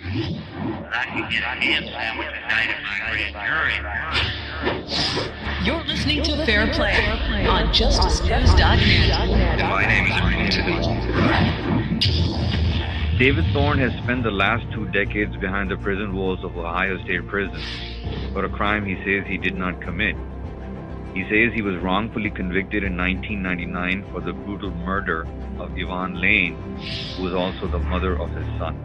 I can get a ham sandwich indicted by grand jury. You're listening to Fairplay on JusticeNews.net. And my name is IMRAN. David Thorne has spent the last 2 decades behind the prison walls of Ohio State Prison for a crime he says he did not commit. He says he was wrongfully convicted in 1999 for the brutal murder of Yvonne Lane, who was also the mother of his son.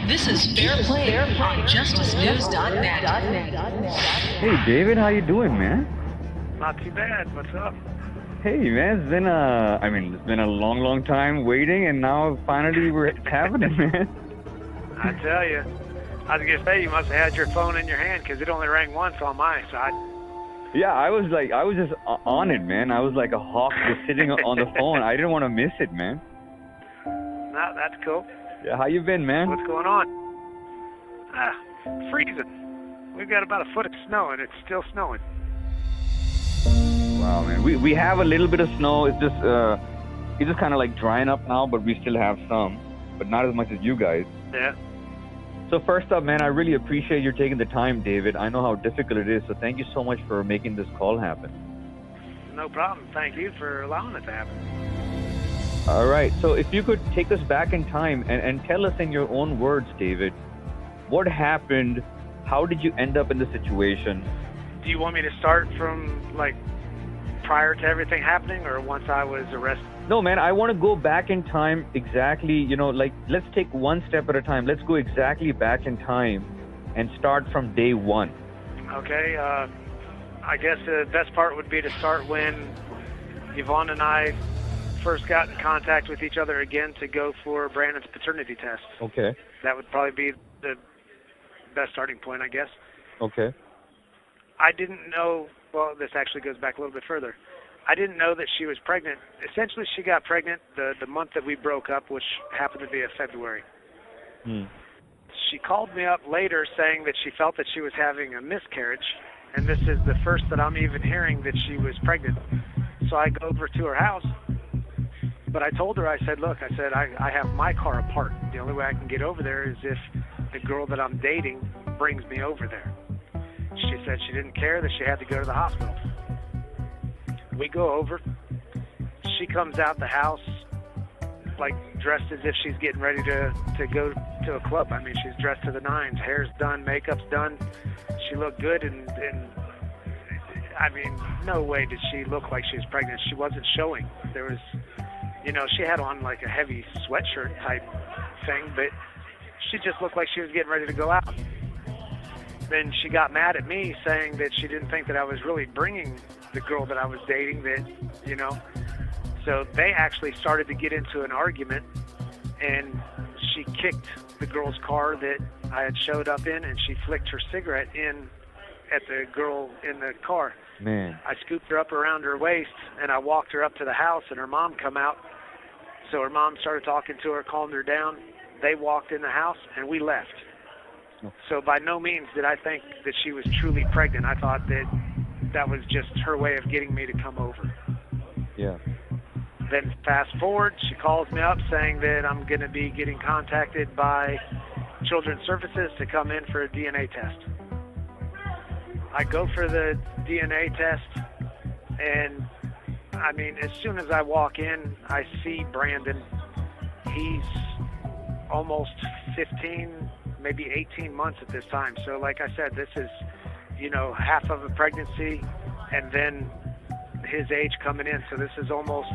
This is Fairplay on JusticeNews.net. Hey David, how you doing, man? Not too bad. What's up? Hey man, it's been a long time waiting, and now finally it's happening, man. I tell you, I was gonna say you must have had your phone in your hand because it only rang once on my side. Yeah, I was just on it, man. I was like a hawk just sitting on the phone. I didn't want to miss it, man. No, that's cool. Yeah, how you been, man? What's going on? Freezing. We've got about a foot of snow, and it's still snowing. Wow, man. We have a little bit of snow. It's just kind of like drying up now, but we still have some, but not as much as you guys. Yeah. So first up, man, I really appreciate you taking the time, David. I know how difficult it is, so thank you so much for making this call happen. No problem. Thank you for allowing it to happen. All right. So if you could take us back in time and tell us in your own words, David, what happened? How did you end up in the situation? Do you want me to start from, like, prior to everything happening or once I was arrested? No, man, I want to go back in time exactly, like, let's take one step at a time. Let's go exactly back in time and start from day one. Okay, I guess the best part would be to start when Yvonne and I first got in contact with each other again to go for Brandon's paternity test. Okay. That would probably be the best starting point, I guess. Okay. I didn't know, well, this actually goes back a little bit further. I didn't know that she was pregnant. Essentially, she got pregnant the month that we broke up, which happened to be February. She called me up later saying that she felt that she was having a miscarriage, and this is the first that I'm even hearing that she was pregnant. So I go over to her house, but I told her, I said, look, I have my car apart. The only way I can get over there is if the girl that I'm dating brings me over there. She said she didn't care, that she had to go to the hospital. We go over. She comes out the house, like, dressed as if she's getting ready to go to a club. I mean, she's dressed to the nines. Hair's done, makeup's done. She looked good, and I mean, no way did she look like she was pregnant. She wasn't showing. There was, she had on, like, a heavy sweatshirt type thing, but she just looked like she was getting ready to go out. Then she got mad at me, saying that she didn't think that I was really bringing the girl that I was dating, So they actually started to get into an argument, and she kicked the girl's car that I had showed up in, and she flicked her cigarette in at the girl in the car. Man. I scooped her up around her waist, and I walked her up to the house, and her mom come out. So her mom started talking to her, calmed her down. They walked in the house, and we left. So by no means did I think that she was truly pregnant. I thought that was just her way of getting me to come over. Yeah. Then fast forward, she calls me up saying that I'm going to be getting contacted by Children's Services to come in for a DNA test. I go for the DNA test, and I mean, as soon as I walk in, I see Brandon. He's almost 15, maybe 18 months at this time. So like I said, this is, half of a pregnancy and then his age coming in. So this is almost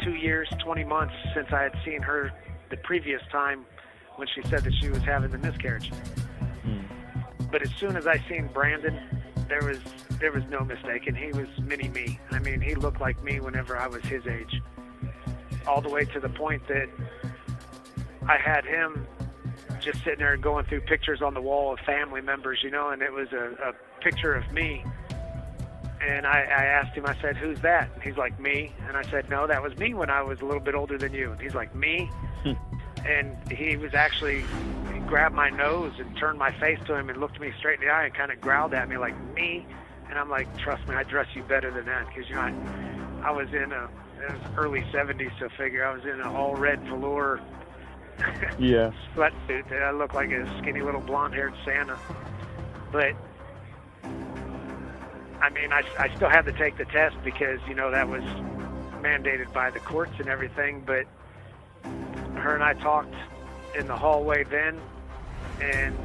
2 years, 20 months since I had seen her the previous time when she said that she was having the miscarriage. But as soon as I seen Brandon, there was no mistaking. He was mini me. I mean, he looked like me whenever I was his age. All the way to the point that I had him just sitting there going through pictures on the wall of family members, and it was a picture of me. And I asked him, I said, who's that? And he's like, me. And I said, no, that was me when I was a little bit older than you. And he's like, me? And he was actually, he grabbed my nose and turned my face to him and looked me straight in the eye and kind of growled at me like, me? And I'm like, trust me, I dress you better than that. Because, I was in it was early 70s, so figure I was in an all red velour Yeah. sweatsuit that I looked like a skinny little blonde-haired Santa. But I mean, I still had to take the test because, you know, that was mandated by the courts and everything. But her and I talked in the hallway then, and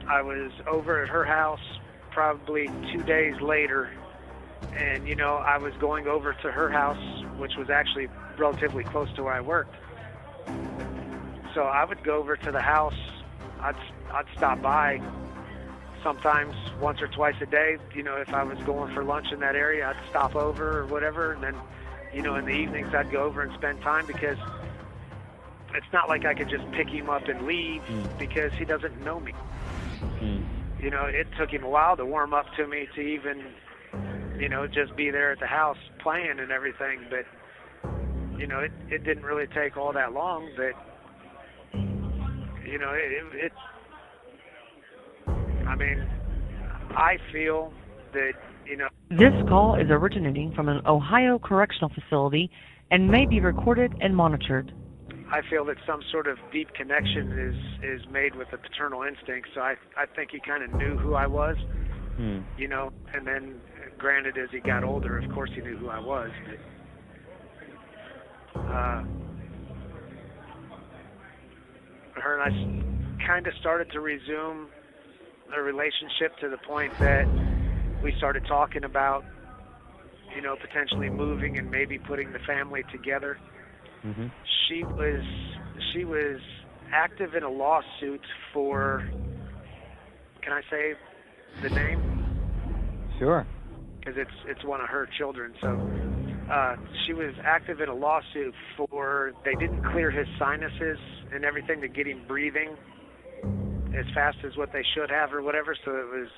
I was over at her house probably 2 days later, and, you know, I was going over to her house, which was actually relatively close to where I worked. So I would go over to the house. I'd stop by sometimes once or twice a day. You know, if I was going for lunch in that area, I'd stop over or whatever, and then, you know, in the evenings I'd go over and spend time, because it's not like I could just pick him up and leave because he doesn't know me. You know, it took him a while to warm up to me to even, you know, just be there at the house playing and everything. But, you know, it didn't really take all that long. But, you know, I mean, I feel that, you know. This call is originating from an Ohio correctional facility and may be recorded and monitored. I feel that some sort of deep connection is made with the paternal instinct. So I think he kind of knew who I was, you know. And then, granted, as he got older, of course he knew who I was. But, her and I kind of started to resume a relationship to the point that we started talking about, you know, potentially moving and maybe putting the family together. Mm-hmm. She was active in a lawsuit for, can I say the name? Sure. Because it's one of her children. So she was active in a lawsuit for, they didn't clear his sinuses and everything to get him breathing as fast as what they should have or whatever. So it was,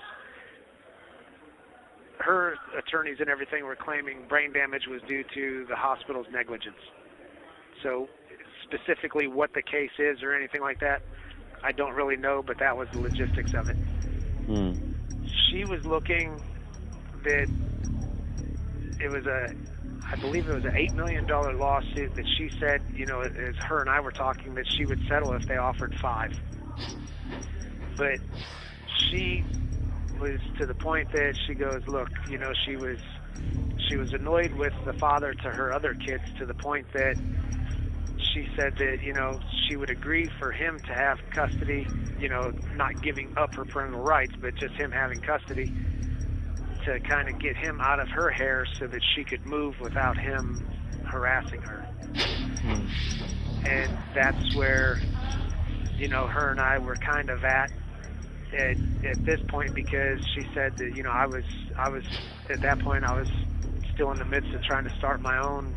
her attorneys and everything were claiming brain damage was due to the hospital's negligence. So specifically what the case is or anything like that, I don't really know, but that was the logistics of it. She was looking that it was I believe it was an $8 million lawsuit that she said, you know, as her and I were talking, that she would settle if they offered $5 million. But she was to the point that she goes, look, you know, she was annoyed with the father to her other kids to the point that she said that, you know, she would agree for him to have custody, you know, not giving up her parental rights, but just him having custody to kind of get him out of her hair so that she could move without him harassing her. And that's where, you know, her and I were kind of at this point, because she said that, you know, I was at that point I was still in the midst of trying to start my own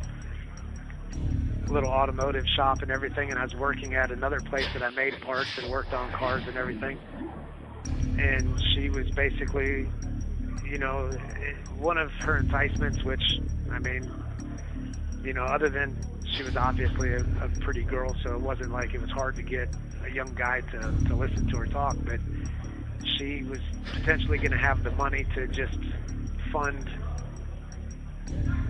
little automotive shop and everything, and I was working at another place that I made parts and worked on cars and everything. And she was basically, you know, one of her enticements, which, I mean, you know, other than she was obviously a pretty girl, so it wasn't like it was hard to get a young guy to listen to her talk, but she was potentially going to have the money to just fund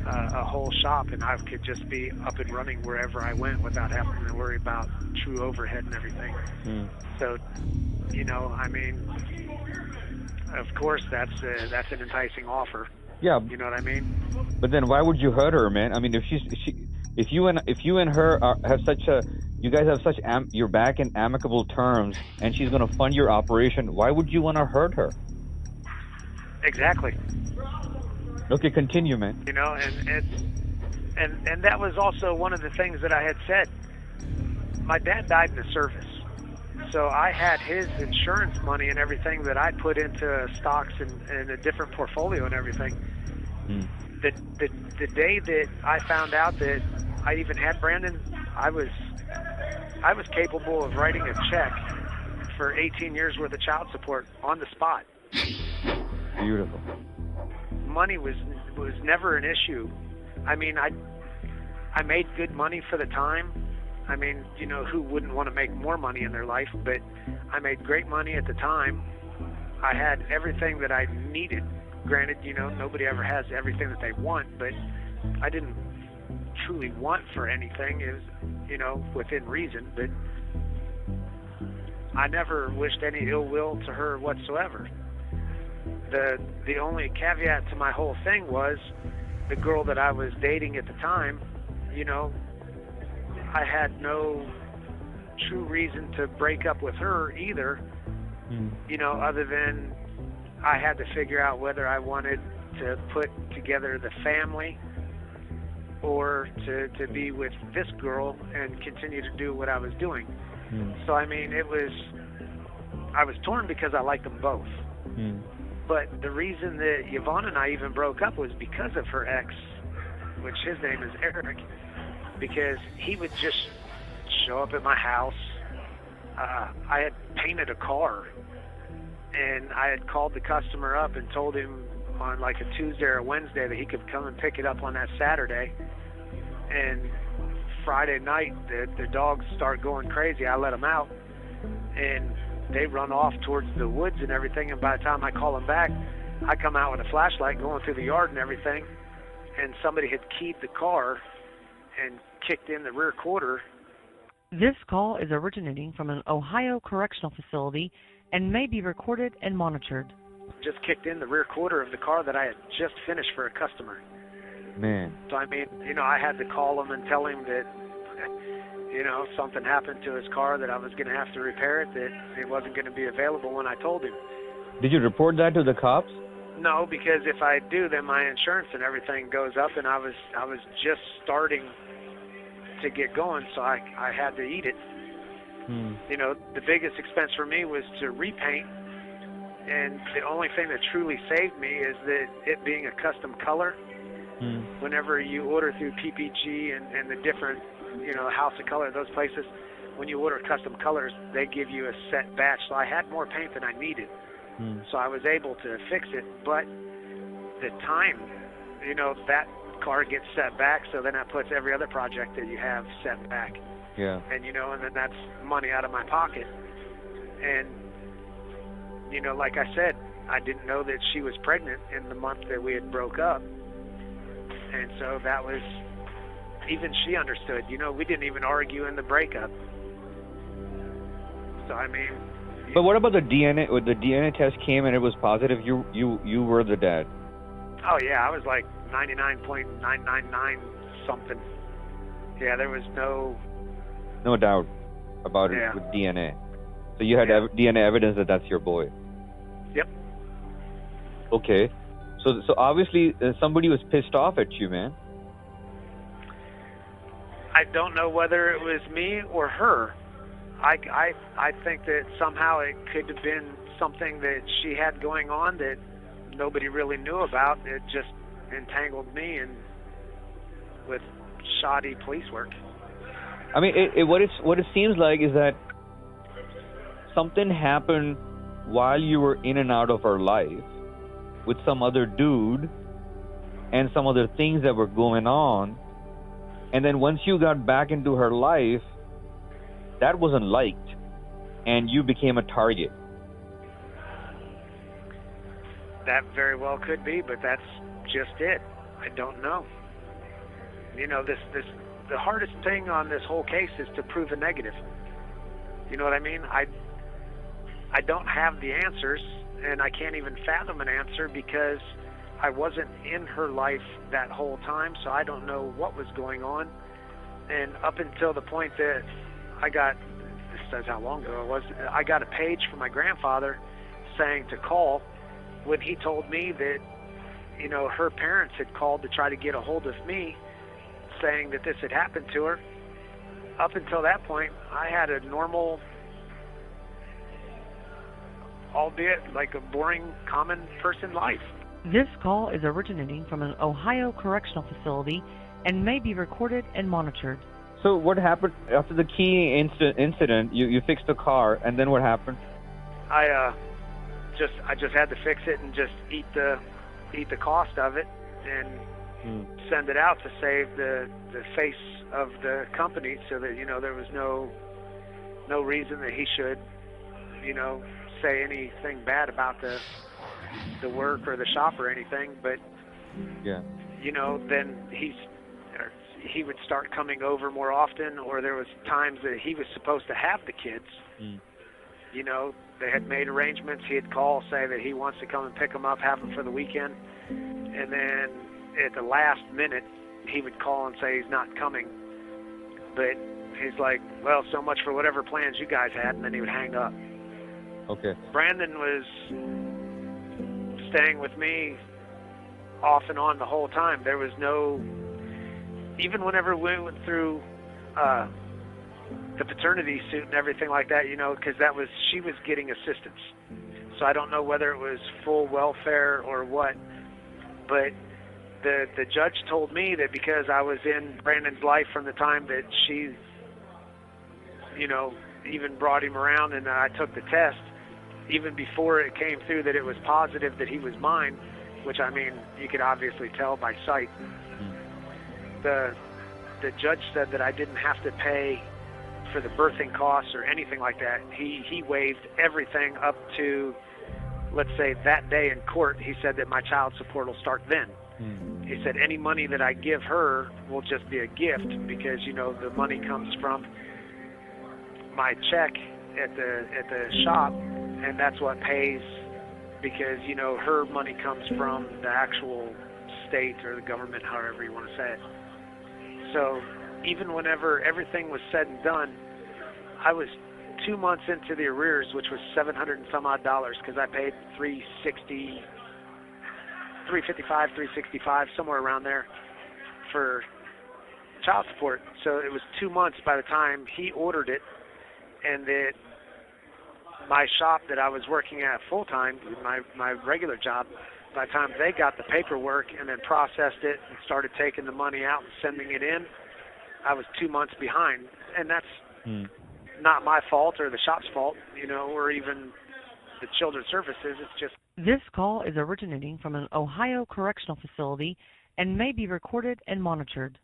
a whole shop, and I could just be up and running wherever I went without having to worry about true overhead and everything. So, you know, I mean, of course that's an enticing offer. Yeah. You know what I mean? But then why would you hurt her, man? I mean, if you and her have such a, you guys have such you're back in amicable terms, and she's going to fund your operation, why would you want to hurt her? Exactly. Okay, continue, man. You know, and that was also one of the things that I had said. My dad died in the service, so I had his insurance money and everything that I put into stocks and a different portfolio and everything. The day that I found out that I even had Brandon, I was capable of writing a check for 18 years worth of child support on the spot. Beautiful. Money was never an issue. I mean, I made good money for the time. I mean, you know, who wouldn't want to make more money in their life? But I made great money at the time. I had everything that I needed. Granted, you know, nobody ever has everything that they want, but I didn't truly want for anything is, you know, within reason, but I never wished any ill will to her whatsoever. The only caveat to my whole thing was the girl that I was dating at the time, you know, I had no true reason to break up with her either, you know, other than I had to figure out whether I wanted to put together the family or to be with this girl and continue to do what I was doing. So, I mean, I was torn because I liked them both. But the reason that Yvonne and I even broke up was because of her ex, which his name is Eric, because he would just show up at my house. I had painted a car, and I had called the customer up and told him on like a Tuesday or a Wednesday that he could come and pick it up on that Saturday. And Friday night, the dogs start going crazy. I let them out, and they run off towards the woods and everything, and by the time I call them back, I come out with a flashlight going through the yard and everything, and somebody had keyed the car and kicked in the rear quarter. This call is originating from an Ohio correctional facility and may be recorded and monitored. Just kicked in the rear quarter of the car that I had just finished for a customer. Man. So, I mean, you know, I had to call him and tell him that, you know, something happened to his car, that I was going to have to repair it, that it wasn't going to be available when I told him. Did you report that to the cops? No, because if I do, then my insurance and everything goes up, and I was just starting to get going, so I had to eat it. You know, the biggest expense for me was to repaint, and the only thing that truly saved me is that it being a custom color. Whenever you order through PPG and the different, you know, House of Color, those places, when you order custom colors, they give you a set batch. So I had more paint than I needed. So I was able to fix it. But the time, you know, that car gets set back, so then that puts every other project that you have set back. Yeah. And, you know, and then that's money out of my pocket. And, you know, like I said, I didn't know that she was pregnant in the month that we had broke up. And so that was, even she understood. You know, we didn't even argue in the breakup. So, I mean... But what about the DNA? When the DNA test came and it was positive, you were the dad. Oh, yeah, I was like 99.999 something. Yeah, there was no doubt about it with DNA. So you had DNA evidence that that's your boy. Yep. Okay. So obviously somebody was pissed off at you, man. I don't know whether it was me or her. I think that somehow it could have been something that she had going on that nobody really knew about. It just entangled me with shoddy police work. I mean, what it seems like is that something happened while you were in and out of her life with some other dude and some other things that were going on, and then once you got back into her life, that wasn't liked, and you became a target. That very well could be, but that's just it. I don't know. You know, the hardest thing on this whole case is to prove a negative. You know what I mean? I don't have the answers, and I can't even fathom an answer because I wasn't in her life that whole time, so I don't know what was going on. And up until the point that this says how long ago it was, I got a page from my grandfather saying to call when he told me that, you know, her parents had called to try to get a hold of me saying that this had happened to her. Up until that point, I had a normal, albeit like a boring, common person life. This call is originating from an Ohio correctional facility and may be recorded and monitored. So what happened after the key incident? You fixed the car, and then what happened? I just had to fix it and just eat the cost of it and send it out to save the face of the company, so that, you know, there was no reason that he should, you know, say anything bad about the work or the shop or anything. But yeah, you know, then he would start coming over more often, or there was times that he was supposed to have the kids. You know, they had made arrangements. He'd call, say that he wants to come and pick them up, have them for the weekend, and then at the last minute, he would call and say he's not coming. But he's like, well, so much for whatever plans you guys had, and then he would hang up. Okay. Brandon was staying with me off and on the whole time. There was no, even whenever we went through the paternity suit and everything like that, you know, because she was getting assistance. So I don't know whether it was full welfare or what, but the judge told me that because I was in Brandon's life from the time that she, you know, even brought him around and I took the test, even before it came through that it was positive that he was mine, which, I mean, you could obviously tell by sight. The judge said that I didn't have to pay for the birthing costs or anything like that. He waived everything up to, let's say, that day in court. He said that my child support will start then. He said any money that I give her will just be a gift because, you know, the money comes from my check at the shop, and that's what pays because, you know, her money comes from the actual state or the government, however you want to say it. So even whenever everything was said and done, I was 2 months into the arrears, which was $700 and some odd because I paid $355, $365, somewhere around there for child support. So it was 2 months by the time he ordered it, and that my shop that I was working at full time, my regular job, by the time they got the paperwork and then processed it and started taking the money out and sending it in, I was 2 months behind. And that's not my fault or the shop's fault, you know, or even the children's services. It's just... This call is originating from an Ohio correctional facility and may be recorded and monitored.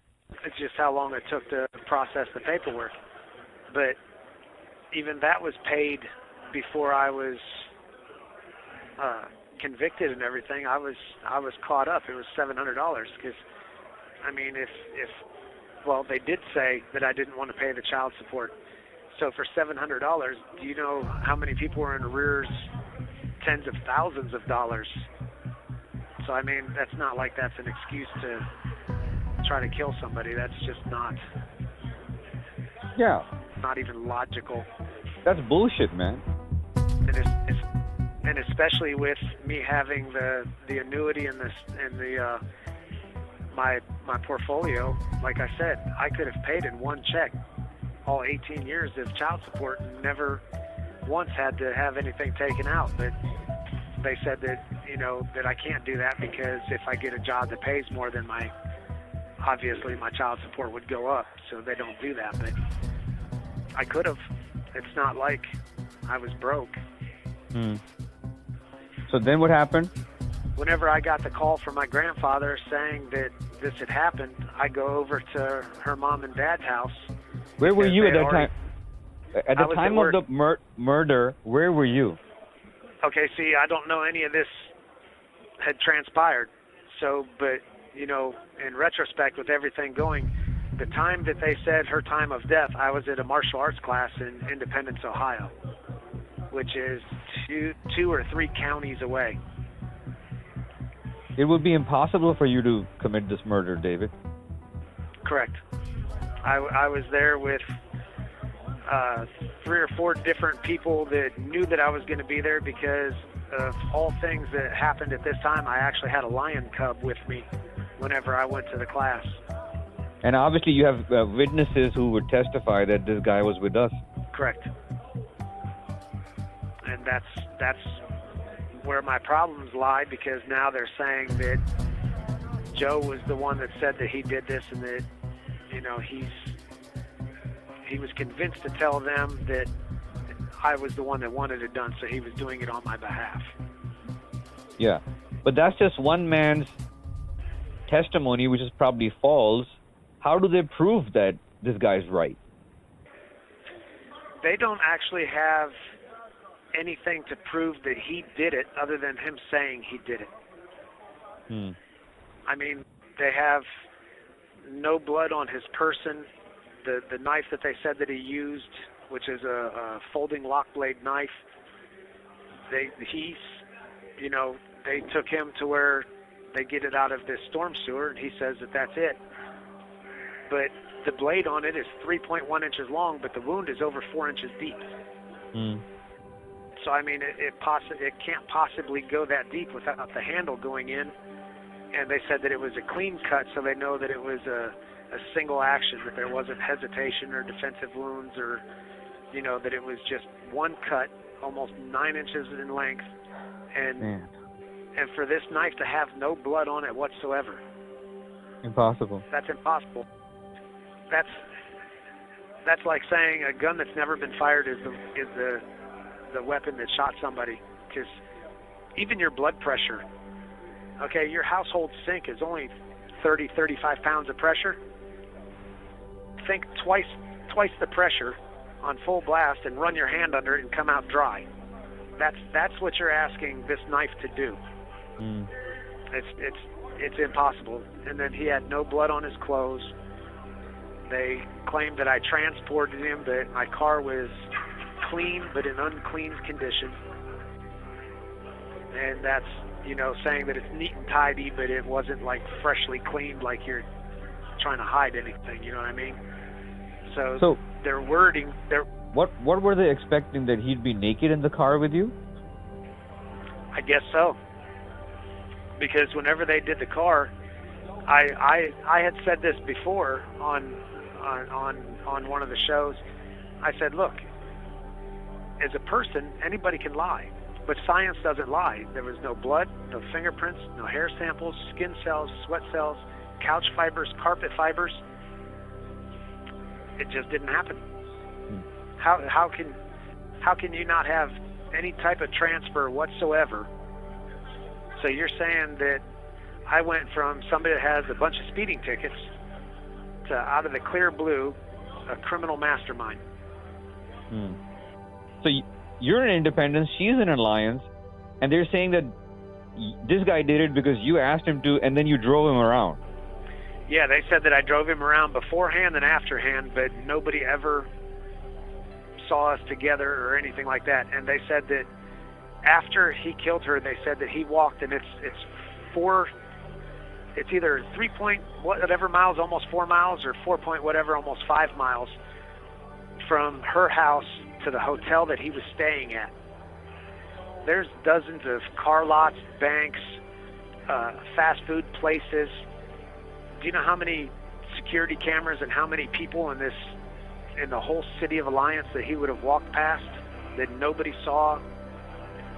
It's just how long it took to process the paperwork. But even that was paid before I was convicted and everything. I was caught up. It was $700 because, I mean, well, they did say that I didn't want to pay the child support. So for $700, do you know how many people were in arrears? Tens of thousands of dollars. So, I mean, that's not like that's an excuse to try to kill somebody. That's just not. Yeah. Not even logical. That's bullshit, man. And especially with me having the annuity and my portfolio, like I said, I could have paid in one check all 18 years of child support and never once had to have anything taken out. But they said that, you know, that I can't do that because if I get a job that pays more than obviously my child support would go up. So they don't do that. But I could have. It's not like I was broke. So then what happened? Whenever I got the call from my grandfather saying that this had happened, I go over to her mom and dad's house. Where were you at that time? At the time of the murder, where were you? Okay, see, I don't know any of this had transpired. So, but, you know, in retrospect with everything going, the time that they said her time of death, I was at a martial arts class in Independence, Ohio, which is two or three counties away. It would be impossible for you to commit this murder, David. Correct. I was there with 3 or 4 different people that knew that I was going to be there because of all things that happened at this time. I actually had a lion cub with me whenever I went to the class. And obviously you have witnesses who would testify that this guy was with us. Correct. And that's where my problems lie, because now they're saying that Joe was the one that said that he did this and that, you know, he was convinced to tell them that I was the one that wanted it done, so he was doing it on my behalf. Yeah, but that's just one man's testimony, which is probably false. How do they prove that this guy's right? They don't actually have anything to prove that he did it other than him saying he did it. I mean, they have no blood on his person. The knife that they said that he used, which is a folding lock blade knife, they took him to where they get it out of this storm sewer, and he says that that's it. But the blade on it is 3.1 inches long, but the wound is over 4 inches deep. So, I mean, it can't possibly go that deep without the handle going in. And they said that it was a clean cut, so they know that it was a single action, that there wasn't hesitation or defensive wounds, or, that it was just one cut, almost 9 inches in length. And for this knife to have no blood on it whatsoever. Impossible. That's impossible. That's like saying a gun that's never been fired is the weapon that shot somebody. Because even your blood pressure, okay, your household sink is only 30, 35 pounds of pressure. Think twice the pressure on full blast and run your hand under it and come out dry. That's what you're asking this knife to do. It's impossible. And then he had no blood on his clothes. They claimed that I transported him, that my car was clean but in unclean condition. And that's, saying that it's neat and tidy, but it wasn't like freshly cleaned, like you're trying to hide anything, you know what I mean? So their wording, What were they expecting, that he'd be naked in the car with you? I guess so. Because whenever they did the car, I had said this before on one of the shows. I said, look, as a person, anybody can lie, but science doesn't lie. There was no blood, no fingerprints, no hair samples, skin cells, sweat cells, couch fibers, carpet fibers. It just didn't happen. How can you not have any type of transfer whatsoever? So you're saying that I went from somebody that has a bunch of speeding tickets to, out of the clear blue, a criminal mastermind. So you're in Independence, she's in Alliance, and they're saying that this guy did it because you asked him to, and then you drove him around. Yeah, they said that I drove him around beforehand and afterhand, but nobody ever saw us together or anything like that. And they said that after he killed her, they said that he walked, and it's either 3 point whatever miles, almost 4 miles, or 4 point whatever, almost 5 miles from her house to the hotel that he was staying at. There's dozens of car lots, banks, fast food places. Do you know how many security cameras and how many people in the whole city of Alliance that he would have walked past that nobody saw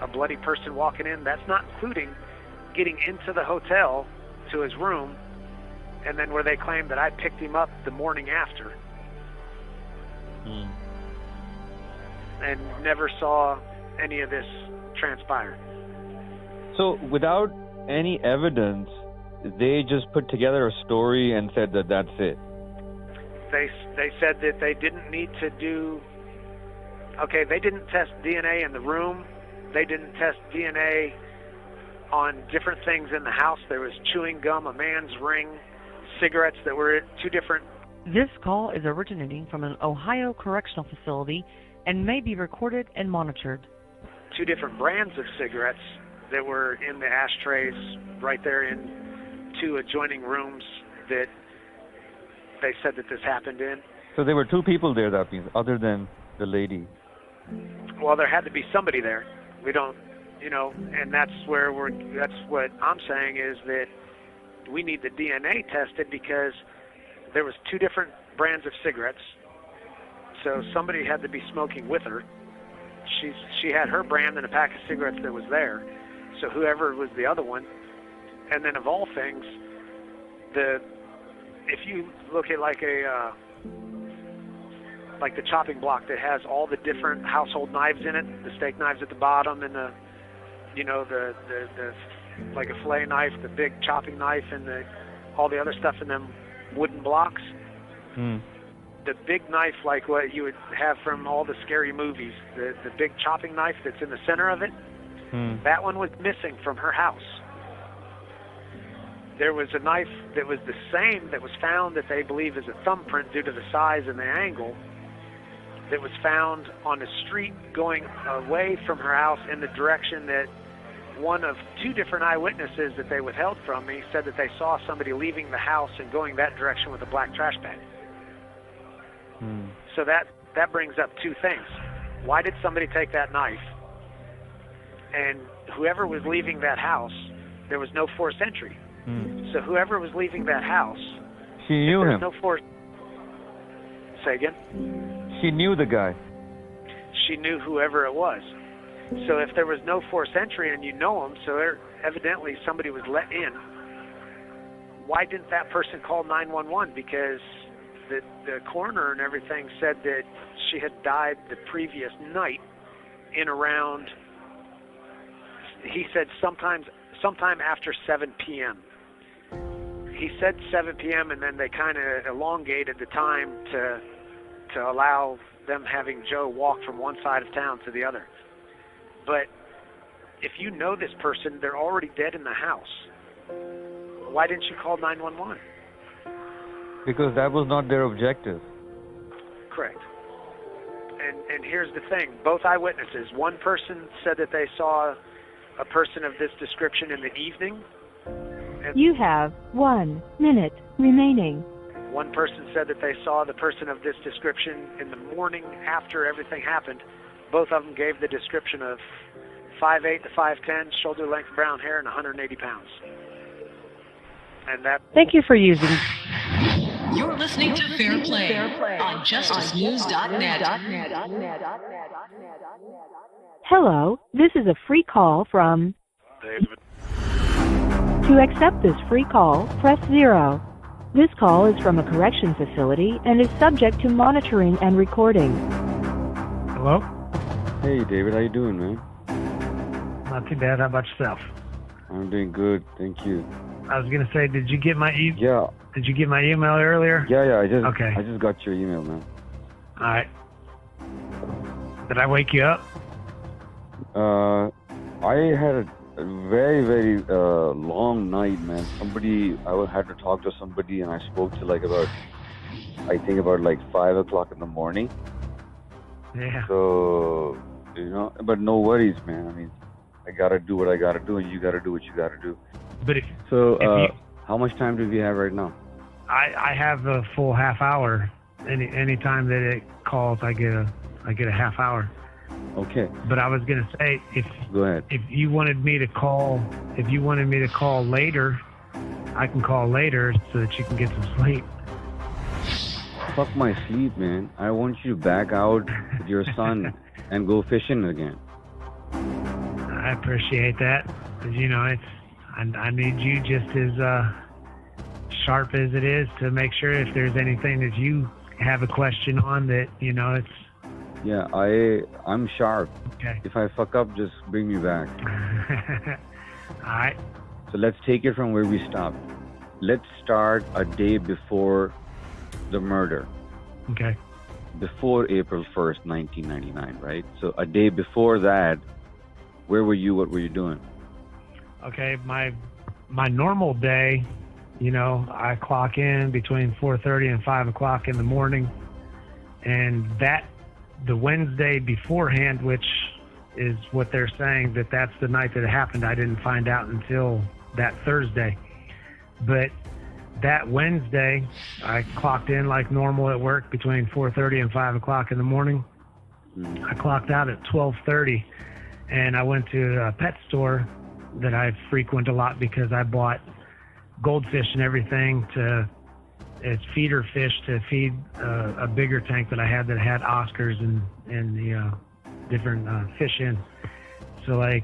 a bloody person walking in? That's not including getting into the hotel to his room, and then where they claim that I picked him up the morning after. And never saw any of this transpire. So without any evidence, they just put together a story and said that that's it. They said that they didn't need to do... Okay, they didn't test DNA in the room. They didn't test DNA on different things in the house. There was chewing gum, a man's ring, cigarettes that were at 2 different... This call is originating from an Ohio correctional facility and may be recorded and monitored. 2 different brands of cigarettes that were in the ashtrays right there in 2 adjoining rooms that they said that this happened in. So there were 2 people there, that means, other than the lady. Well, there had to be somebody there. We don't, and that's what I'm saying is that we need the DNA tested, because there was 2 different brands of cigarettes. So somebody had to be smoking with her. She had her brand and a pack of cigarettes that was there. So whoever was the other one. And then of all things, if you look at like the chopping block that has all the different household knives in it, the steak knives at the bottom, and the like a fillet knife, the big chopping knife, and all the other stuff in them wooden blocks. The big knife, like what you would have from all the scary movies, the big chopping knife that's in the center of it, that one was missing from her house. there was a knife that was the same that was found that they believe is a thumbprint due to the size and the angle that was found on the street going away from her house in the direction that one of two different eyewitnesses that they withheld from me said that they saw somebody leaving the house and going that direction with a black trash bag. So that brings up two things. Why did somebody take that knife? And whoever was leaving that house, there was no forced entry. So whoever was leaving that house, she knew him. No forced. Say again? She knew the guy. She knew whoever it was. So if there was no forced entry and you know him, so evidently somebody was let in, why didn't that person call 911? Because the coroner and everything said that she had died the previous night in around, he said sometime after 7 p.m. He said 7 p.m. and then they kind of elongated the time to allow them having Joe walk from one side of town to the other. But if you know this person, they're already dead in the house. Why didn't you call 911? Because that was not their objective. Correct. And here's the thing. Both eyewitnesses, one person said that they saw a person of this description in the evening. You have 1 minute remaining. One person said that they saw the person of this description in the morning after everything happened. Both of them gave the description of 5'8" to 5'10", shoulder-length brown hair, and 180 pounds. And that. Thank you for using. You're listening to Fairplay on JusticeNews.net. Hello, this is a free call from... David. To accept this free call, press 0. This call is from a correction facility and is subject to monitoring and recording. Hello? Hey, David, how you doing, man? Not too bad. How about yourself? I'm doing good, thank you. I was gonna say, did you get my Yeah. Did you get my email earlier? Yeah, I just got your email, man. All right. Did I wake you up? I had a very, very long night, man. I had to talk to somebody, and I spoke to about 5 o'clock in the morning. Yeah. So, but no worries, man. I mean, I gotta do what I gotta do, and you gotta do what you gotta do. But how much time do we have right now? I have a full half hour. Any time that it calls, I get a half hour. Okay. But I was gonna say, go ahead. If you wanted me to call later, I can call later so that you can get some sleep. Fuck my sleep, man. I want you to back out with your son and go fishing again. I appreciate that, because I need you just as sharp as it is to make sure if there's anything that you have a question on that it's. Yeah, I'm sharp. Okay. If I fuck up, just bring me back. All right. So let's take it from where we stopped. Let's start a day before the murder. Okay. Before April 1st, 1999, right? So a day before that, where were you? What were you doing? Okay, my normal day, I clock in between 4:30 and 5 o'clock in the morning, and the Wednesday beforehand, which is what they're saying that's the night that it happened. I didn't find out until that Thursday. But that Wednesday, I clocked in like normal at work between 4:30 and 5 o'clock in the morning. I clocked out at 12:30, and I went to a pet store that I frequent a lot because I bought goldfish and everything as feeder fish to feed a bigger tank that I had Oscars and the different fish in. So I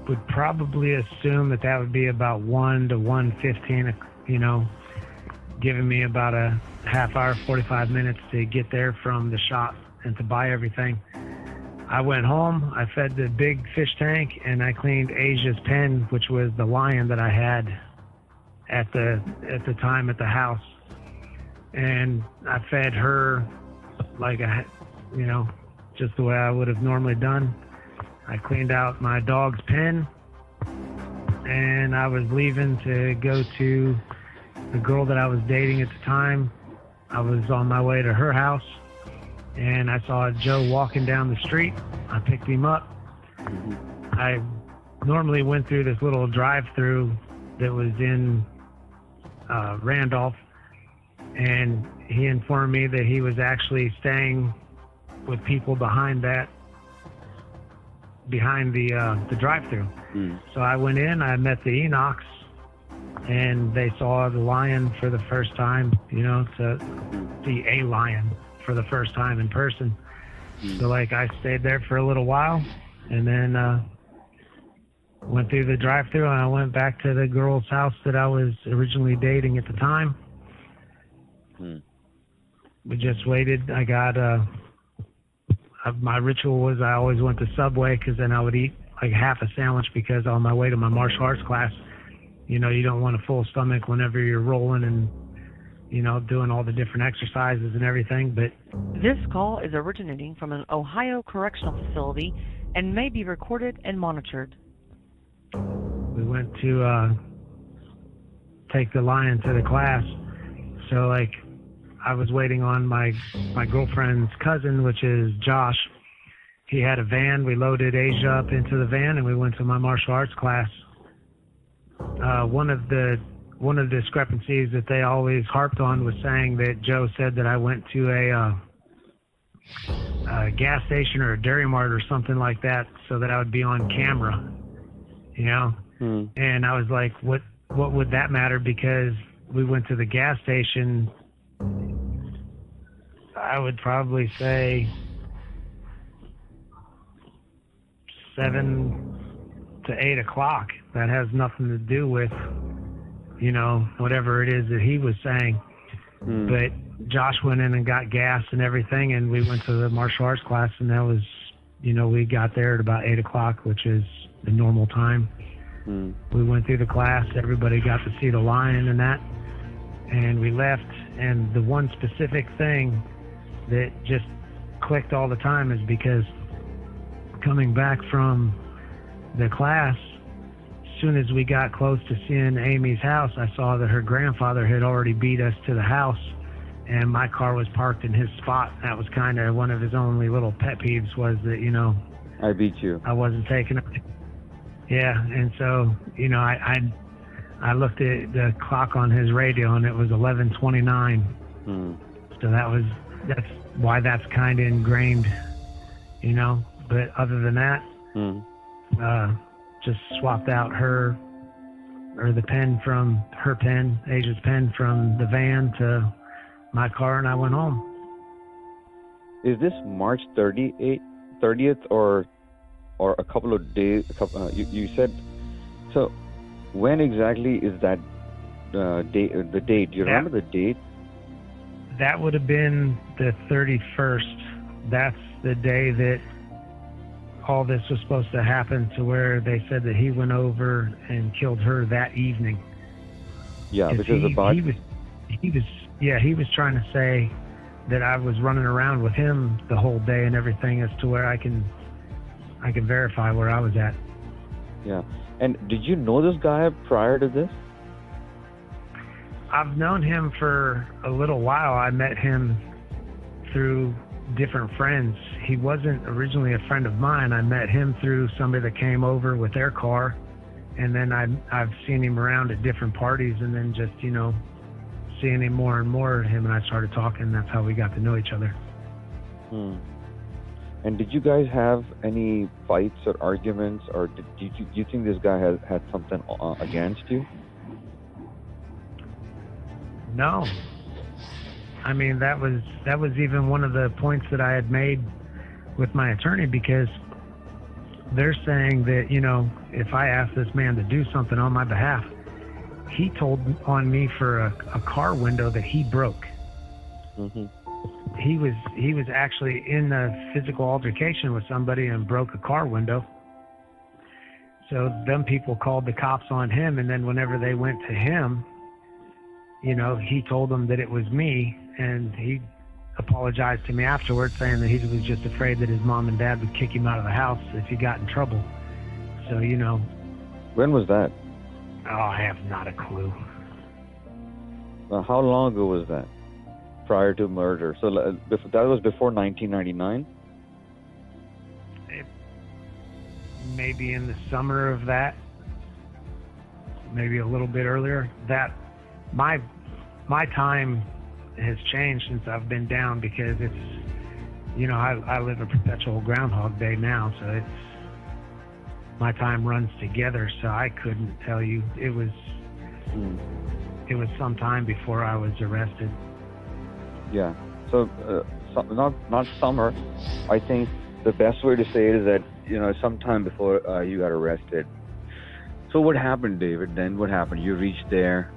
would probably assume that would be about 1 to 1:15, giving me about a half hour, 45 minutes to get there from the shop and to buy everything. I went home, I fed the big fish tank, and I cleaned Asia's pen, which was the lion that I had at the time at the house. And I fed her just the way I would have normally done. I cleaned out my dog's pen, and I was leaving to go to the girl that I was dating at the time. I was on my way to her house, and I saw Joe walking down the street. I picked him up. I normally went through this little drive-through that was in Randolph, and he informed me that he was actually staying with people behind the drive-through. So I went in, I met the Enochs, and they saw the lion for the first time, to see a lion for the first time in person. So I stayed there for a little while, and then went through the drive-through, and I went back to the girl's house that I was originally dating at the time. We just waited. I got my ritual was I always went to Subway, because then I would eat half a sandwich, because on my way to my martial arts class, you don't want a full stomach whenever you're rolling and doing all the different exercises and everything. But This call is originating from an Ohio correctional facility and may be recorded and monitored. we went to take the lion to the class. So I was waiting on my girlfriend's cousin, which is Josh. He had a van. We loaded Asia up into the van, and we went to my martial arts class. One of the discrepancies that they always harped on was saying that Joe said that I went to a gas station or a Dairy Mart or something like that, so that I would be on camera, And I was like, what would that matter? Because we went to the gas station, I would probably say 7 to 8 o'clock. That has nothing to do with, whatever it is that he was saying. But Josh went in and got gas and everything, and we went to the martial arts class, and that was, we got there at about 8 o'clock, which is the normal time. We went through the class. Everybody got to see the lion and that, and we left. And the one specific thing that just clicked all the time is because coming back from the class, as soon as we got close to seeing Amy's house, I saw that her grandfather had already beat us to the house, and my car was parked in his spot. That was kind of one of his only little pet peeves, was that, I beat you. I wasn't taking it. Yeah, and so, I looked at the clock on his radio, and it was 11:29. So that's why that's kind of ingrained, But other than that, just swapped out the pen from her pen, Asia's pen, from the van to my car, and I went home. Is this March 30th or a couple of days? You said so. When exactly is that date? The date? Do you remember the date? That would have been the 31st. That's the day that all this was supposed to happen, to where they said that he went over and killed her that evening. Yeah, because he was trying to say that I was running around with him the whole day and everything, as to where I can verify where I was at. Yeah. And did you know this guy prior to this? I've known him for a little while. I met him through different friends. He wasn't originally a friend of mine. I met him through somebody that came over with their car, and then I've seen him around at different parties, and then just, seeing him more and more, him and I started talking. That's how we got to know each other. And did you guys have any fights or arguments, or do you think this guy had something against you? No. I mean, that was even one of the points that I had made with my attorney, because they're saying that, if I asked this man to do something on my behalf, he told on me for a car window that he broke. He was actually in a physical altercation with somebody and broke a car window. So them people called the cops on him, and then whenever they went to him, he told them that it was me, and he apologized to me afterwards, saying that he was just afraid that his mom and dad would kick him out of the house if he got in trouble. So, When was that? Oh, I have not a clue. Well, how long ago was that? Prior to murder. So that was before 1999? Maybe in the summer of that. Maybe a little bit earlier. That my time has changed since I've been down because it's, you know, I live a perpetual Groundhog Day now, so it's, my time runs together, so I couldn't tell you. It was some time before I was arrested. Yeah. So, not summer. I think the best way to say it is that, you know, sometime before you got arrested. So what happened, David? Then what happened? You reached there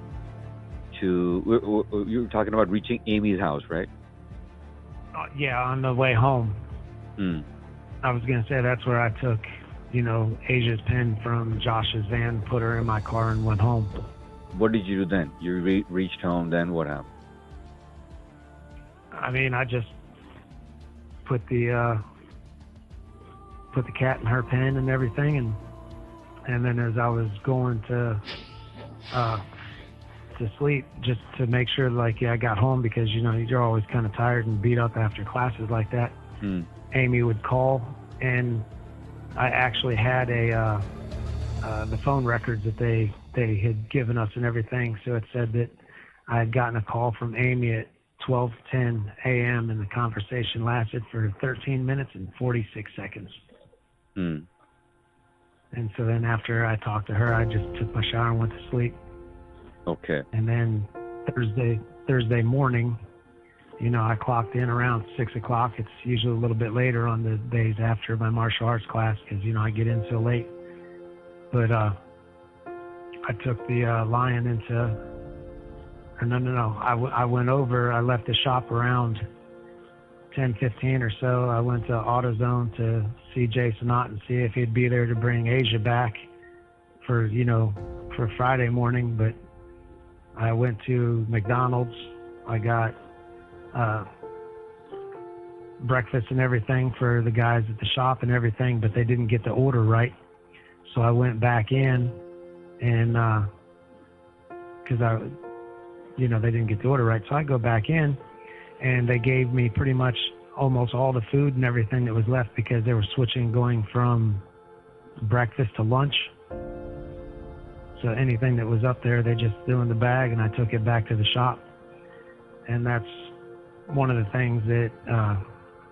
to, you were talking about reaching Amy's house, right? Yeah, on the way home. I was going to say that's where I took, you know, Asia's pen from Josh's van, put her in my car, and went home. What did you do then? You reached home, then what happened? I mean, I just put the cat in her pen and everything, and then as I was going to sleep, just to make sure, like, yeah, I got home, because, you know, you're always kind of tired and beat up after classes like that. Amy would call, and I actually had the phone records that they had given us and everything. So it said that I had gotten a call from Amy at 12:10 a.m. and the conversation lasted for 13 minutes and 46 seconds. And so then after I talked to her, I just took my shower and went to sleep. Okay. And then Thursday morning, you know, I clocked in around 6 o'clock. It's usually a little bit later on the days after my martial arts class because, you know, I get in so late. But I took the Lion into, I went over, I left the shop around 10:15 or so. I went to AutoZone to see Jason Ott and see if he'd be there to bring Asia back for, you know, for Friday morning. But I went to McDonald's. I got breakfast and everything for the guys at the shop and everything, but they didn't get the order right. So I went back in and because they didn't get the order right. So I go back in and they gave me pretty much almost all the food and everything that was left because they were switching, going from breakfast to lunch. So anything that was up there, they just threw in the bag, and I took it back to the shop. And that's one of the things that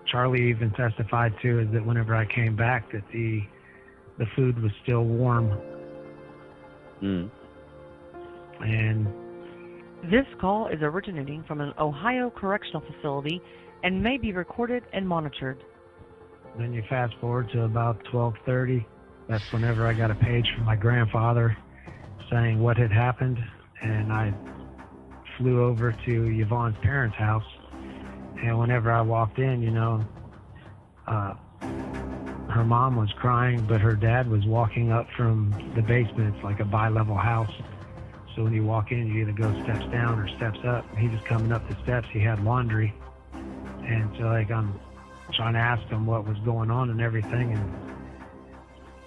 Charlie even testified to, is that whenever I came back, that the food was still warm. And this call is originating from an Ohio correctional facility and may be recorded and monitored. Then you fast forward to about 12:30. That's whenever I got a page from my grandfather saying what had happened, and I flew over to Yvonne's parents' house. And whenever I walked in, you know, her mom was crying, but her dad was walking up from the basement. It's like a bi-level house. So when you walk in, you either go steps down or steps up. He was coming up the steps. He had laundry. And so, like, I'm trying to ask him what was going on and everything. And,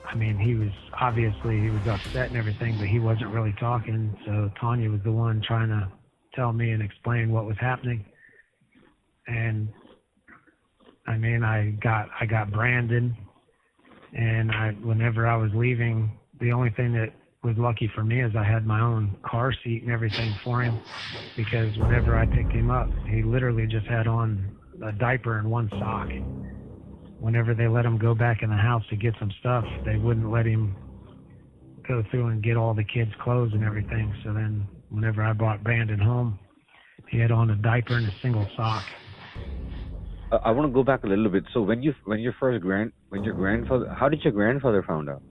I mean, he was upset and everything, but he wasn't really talking. So Tanya was the one trying to tell me and explain what was happening. And, I mean, I got Brandon. And whenever I was leaving, the only thing that was lucky for me is I had my own car seat and everything for him, because whenever I picked him up, he literally just had on a diaper and one sock. Whenever they let him go back in the house to get some stuff, they wouldn't let him go through and get all the kids' clothes and everything. So then whenever I brought Brandon home, he had on a diaper and a single sock. I want to go back a little bit. So when your grandfather, how did your grandfather found out?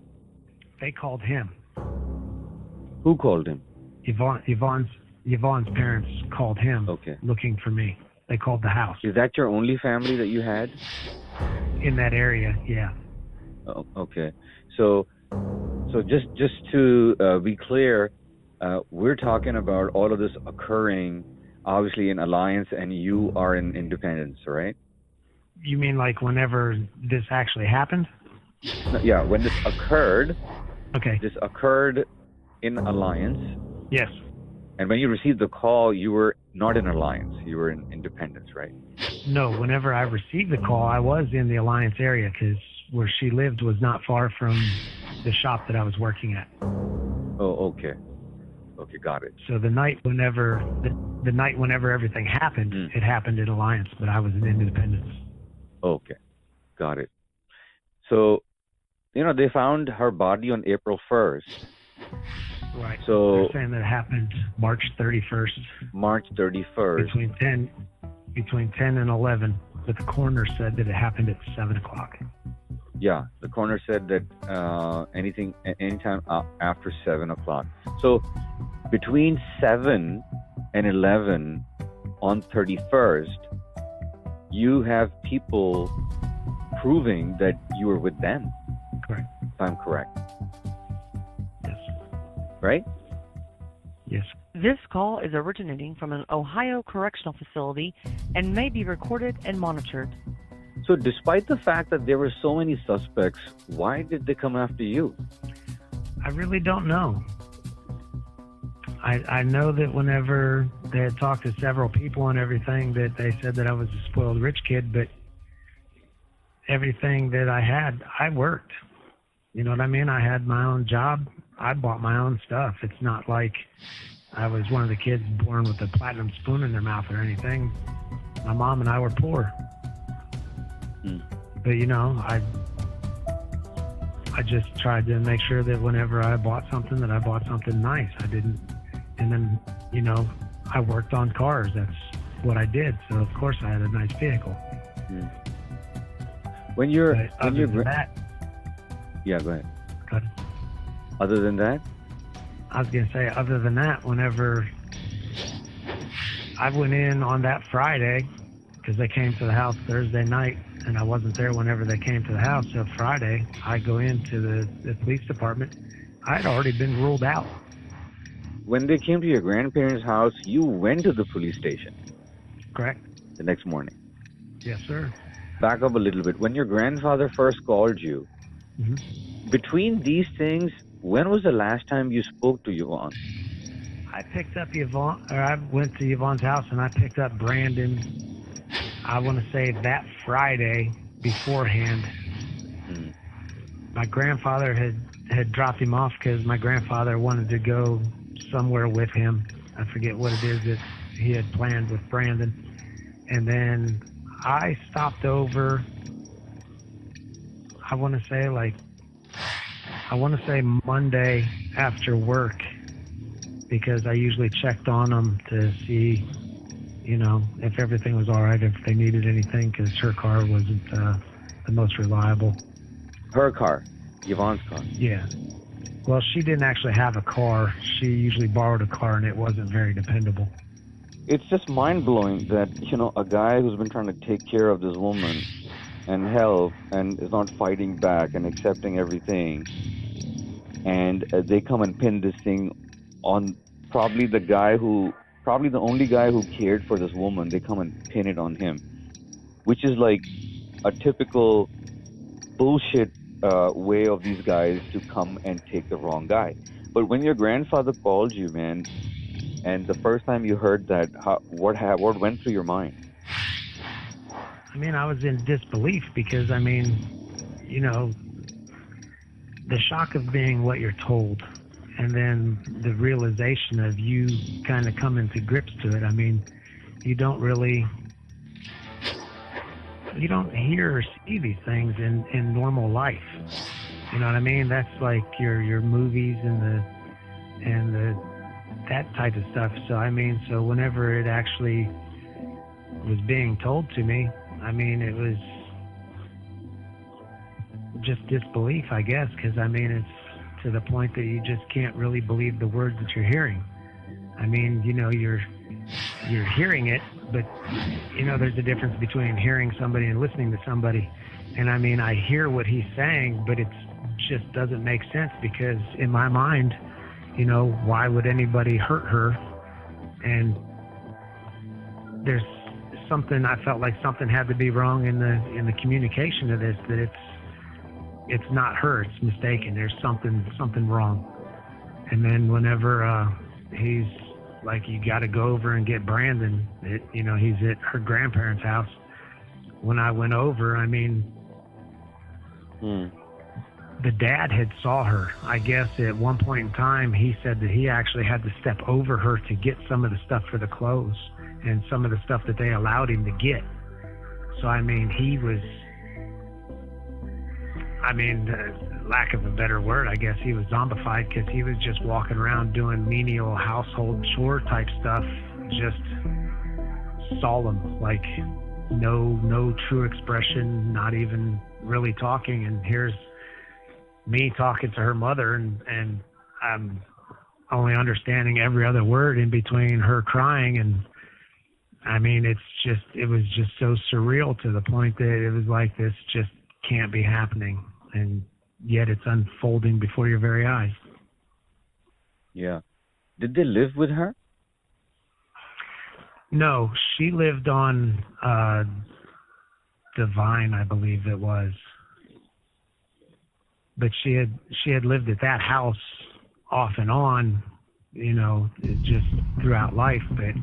They called him. Who called him? Yvonne's parents called him. Okay. Looking for me. They called the house. Is that your only family that you had? In that area, yeah. Oh, okay. So just to be clear, we're talking about all of this occurring, obviously, in Alliance, and you are in Independence, right? You mean like whenever this actually happened? Yeah, when this occurred. Okay. This occurred in Alliance? Yes. And when you received the call, you were not in Alliance. You were in Independence, right? No, whenever I received the call, I was in the Alliance area because where she lived was not far from the shop that I was working at. Oh, okay. Okay, got it. So the night whenever everything happened, it happened in Alliance, but I was in Independence. Okay, got it. So, they found her body on April 1st. Right. So they're saying that it happened March 31st. March 31st. Between 10 and 11, but the coroner said that it happened at 7 o'clock. Yeah, the coroner said that anytime after 7 o'clock. So between 7 and 11 on 31st, you have people proving that you were with them. Correct. If I'm correct. Yes. Right? Yes. This call is originating from an Ohio correctional facility and may be recorded and monitored. So despite the fact that there were so many suspects, why did they come after you? I really don't know. I know that whenever they had talked to several people and everything, that they said that I was a spoiled rich kid, but everything that I had, I worked. You know what I mean? I had my own job. I bought my own stuff. It's not like I was one of the kids born with a platinum spoon in their mouth or anything. My mom and I were poor. But, I just tried to make sure that whenever I bought something, that I bought something nice. I didn't. And then, I worked on cars. That's what I did. So, of course, I had a nice vehicle. When you're... Other than that... Yeah, go ahead. Go ahead. Other than that? I was going to say, other than that, whenever I went in on that Friday, because they came to the house Thursday night, and I wasn't there whenever they came to the house. So Friday, I go into the police department. I had already been ruled out. When they came to your grandparents' house, you went to the police station. Correct. The next morning. Yes, sir. Back up a little bit. When your grandfather first called you, between these things, when was the last time you spoke to Yvonne? I went to Yvonne's house and I picked up Brandon, I want to say that Friday beforehand. My grandfather had dropped him off because my grandfather wanted to go somewhere with him. I forget what it is that he had planned with Brandon. And then I stopped over, I want to say Monday after work, because I usually checked on them to see, if everything was all right, if they needed anything, because her car wasn't the most reliable. Her car? Yvonne's car? Yeah. Well, she didn't actually have a car. She usually borrowed a car, and it wasn't very dependable. It's just mind-blowing that, a guy who's been trying to take care of this woman and help and is not fighting back and accepting everything, and they come and pin this thing on probably the only guy who cared for this woman. They come and pin it on him, which is like a typical bullshit way of these guys to come and take the wrong guy. But when your grandfather called you, man, and the first time you heard that, what went through your mind? I mean, I was in disbelief because, the shock of being what you're told, and then the realization of you kind of coming to grips to it. I mean, you don't hear or see these things in normal life. You know what I mean? That's like your movies and that type of stuff. So so whenever it actually was being told to me, it was just disbelief, I guess, because it's to the point that you just can't really believe the words that you're hearing. You're hearing it, but there's a difference between hearing somebody and listening to somebody. And I hear what he's saying, but it just doesn't make sense, because in my mind, why would anybody hurt her? And there's something, I felt like something had to be wrong in the communication of this, that it's not her, it's mistaken. There's something wrong. And then whenever he's like, you got to go over and get Brandon, he's at her grandparents' house. When I went over, I mean, the dad had saw her. I guess at one point in time, he said that he actually had to step over her to get some of the stuff for the clothes and some of the stuff that they allowed him to get. So, I mean, he was, lack of a better word, I guess he was zombified, because he was just walking around doing menial household chore type stuff, just solemn, like no true expression, not even really talking. And here's me talking to her mother, and I'm only understanding every other word in between her crying. And I mean, it was just so surreal to the point that it was like, this just can't be happening. And yet it's unfolding before your very eyes. Yeah. Did they live with her? No, she lived on Divine, I believe it was. But she had lived at that house off and on, just throughout life. But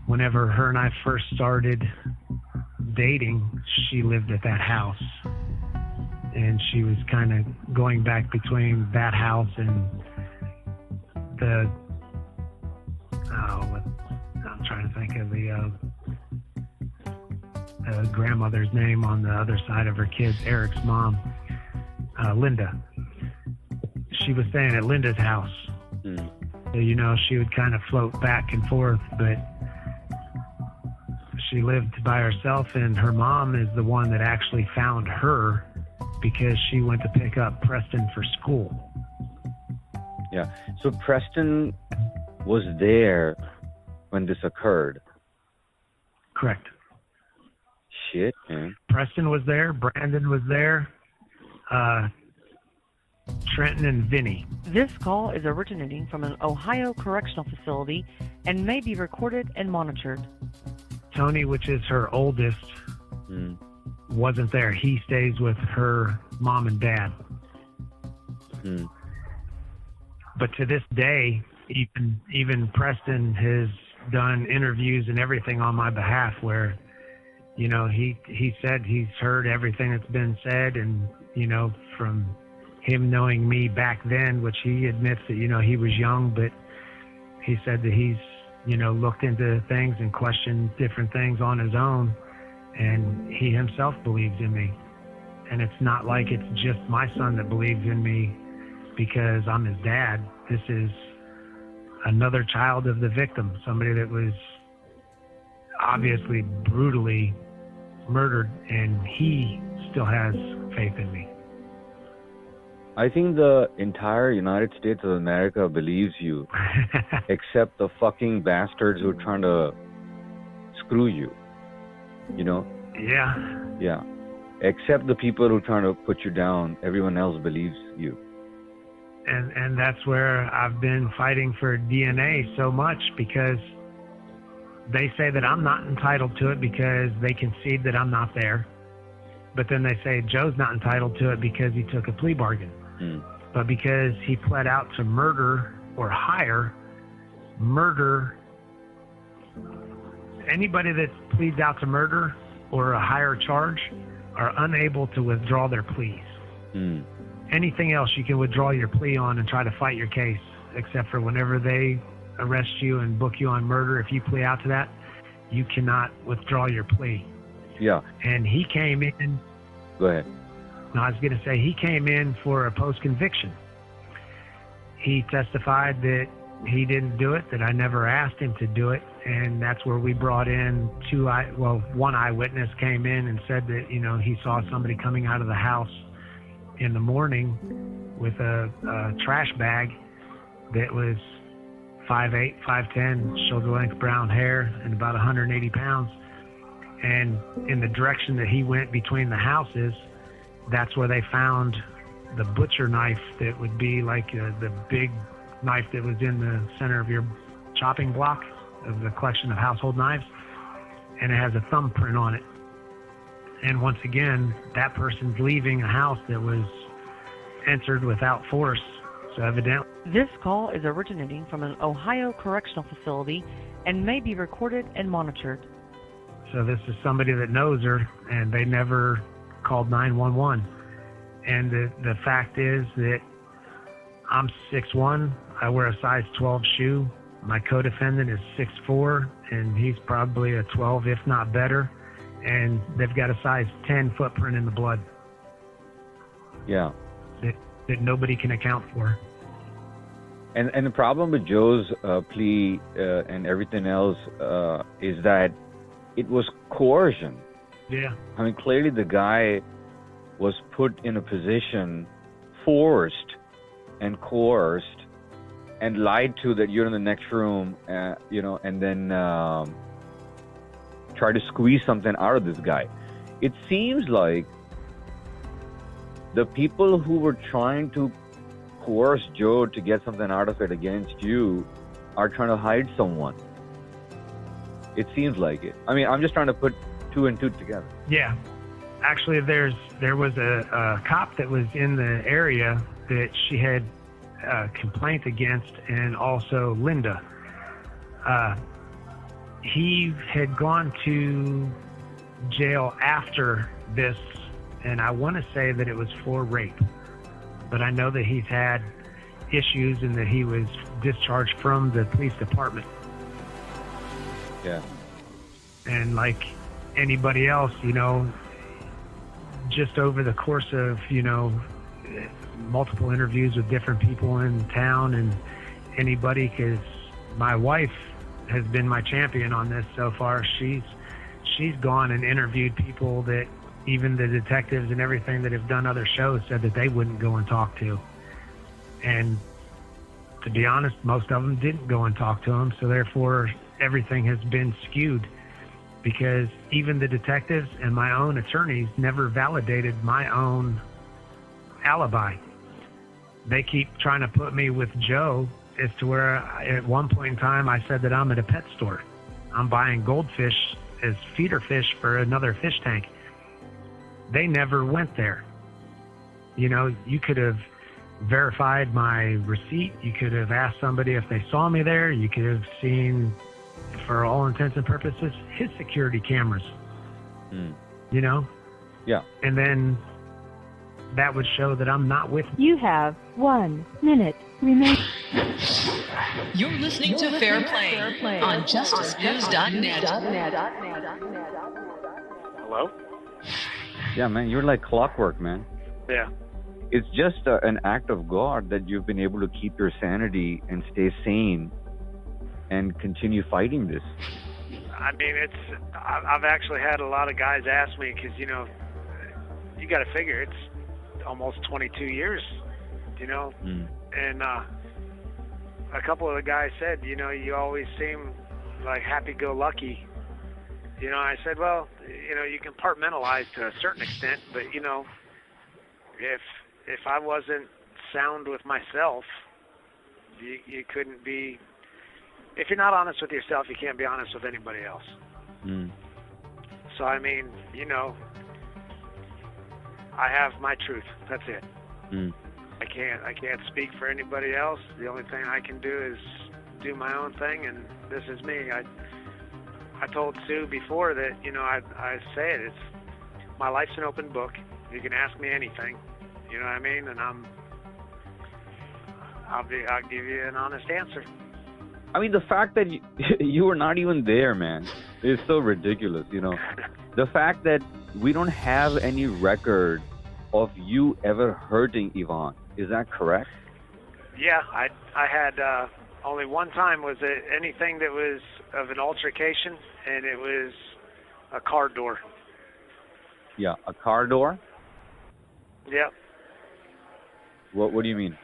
whenever her and I first started dating, she lived at that house. And she was kind of going back between that house and I'm trying to think of the grandmother's name on the other side of her kids, Eric's mom, Linda. She was staying at Linda's house. So, she would kind of float back and forth, but she lived by herself, and her mom is the one that actually found her because she went to pick up Preston for school. Yeah. So Preston was there when this occurred. Correct. Shit, man. Preston was there. Brandon was there. Trenton and Vinny. This call is originating from an Ohio correctional facility and may be recorded and monitored. Tony, which is her oldest, wasn't there. He stays with her mom and dad. But to this day, even Preston has done interviews and everything on my behalf where, he said he's heard everything that's been said, and, from him knowing me back then, which he admits that, he was young, but he said that he's, looked into things and questioned different things on his own, and he himself believes in me. And it's not like it's just my son that believes in me because I'm his dad. This is another child of the victim, somebody that was obviously brutally murdered, and he still has faith in me. I think the entire United States of America believes you, except the fucking bastards who are trying to screw you. Yeah. Yeah. Except the people who are trying to put you down, everyone else believes you. And that's where I've been fighting for DNA so much, because they say that I'm not entitled to it because they concede that I'm not there. But then they say Joe's not entitled to it because he took a plea bargain. But because he pled out to murder or hire, anybody that pleads out to murder or a higher charge are unable to withdraw their pleas. Anything else you can withdraw your plea on and try to fight your case, except for whenever they arrest you and book you on murder. If you plea out to that, you cannot withdraw your plea. Yeah. And he came in. Go ahead. No, I was going to say he came in for a post-conviction. He testified that he didn't do it, that I never asked him to do it, and that's where we brought in one eyewitness came in and said that, he saw somebody coming out of the house in the morning with a trash bag that was 5'8", 5'10", shoulder-length brown hair, and about 180 pounds. And in the direction that he went between the houses, that's where they found the butcher knife that would be like the big knife that was in the center of your chopping block of the collection of household knives. And it has a thumbprint on it. And once again, that person's leaving a house that was entered without force. So evidently, This call is originating from an Ohio correctional facility and may be recorded and monitored. so this is somebody that knows her, and they never called 911. And the fact is that I'm 6'1", I wear a size 12 shoe. My co-defendant is 6'4", and he's probably a 12, if not better. And they've got a size 10 footprint in the blood. Yeah. That nobody can account for. And the problem with Joe's plea and everything else is that it was coercion. Yeah. I mean, clearly the guy was put in a position, forced and coerced, and lied to that you're in the next room, and then try to squeeze something out of this guy. It seems like the people who were trying to coerce Joe to get something out of it against you are trying to hide someone. It seems like it. I mean, I'm just trying to put two and two together. Yeah. Actually, there was a cop that was in the area that she had a complaint against, and also Linda. He had gone to jail after this, and I want to say that it was for rape. But I know that he's had issues and that he was discharged from the police department. Yeah. And like anybody else, just over the course of, multiple interviews with different people in town and anybody, because my wife has been my champion on this so far. She's gone and interviewed people that even the detectives and everything that have done other shows said that they wouldn't go and talk to. And to be honest, most of them didn't go and talk to him. So therefore, everything has been skewed, because even the detectives and my own attorneys never validated my own alibi. They keep trying to put me with Joe, as to where at one point in time I said that I'm at a pet store. I'm buying goldfish as feeder fish for another fish tank. They never went there. You could have verified my receipt. You could have asked somebody if they saw me there. You could have seen, for all intents and purposes, his security cameras. Yeah. And then that would show that I'm not with You have 1 minute remaining. You're listening to Fairplay on JusticeNews.net. Hello? Yeah, man, you're like clockwork, man. Yeah. It's just an act of God that you've been able to keep your sanity and stay sane and continue fighting this. I mean, I've actually had a lot of guys ask me, because, you got to figure it's almost 22 years, and a couple of the guys said, you always seem like happy-go-lucky. I said, well, you can compartmentalize to a certain extent, but, if I wasn't sound with myself, you couldn't be. If you're not honest with yourself, you can't be honest with anybody else. So, I mean, I have my truth. That's it. I can't speak for anybody else. The only thing I can do is do my own thing, and this is me. I told Sue before that, I say it. My life's an open book. You can ask me anything. You know what I mean? And I'll give you an honest answer. I mean, the fact that you were not even there, man, is so ridiculous, The fact that we don't have any record of you ever hurting Yvonne, is that correct? Yeah, I had only one time was it anything that was of an altercation, and it was a car door. Yeah, a car door? Yep. What do you mean?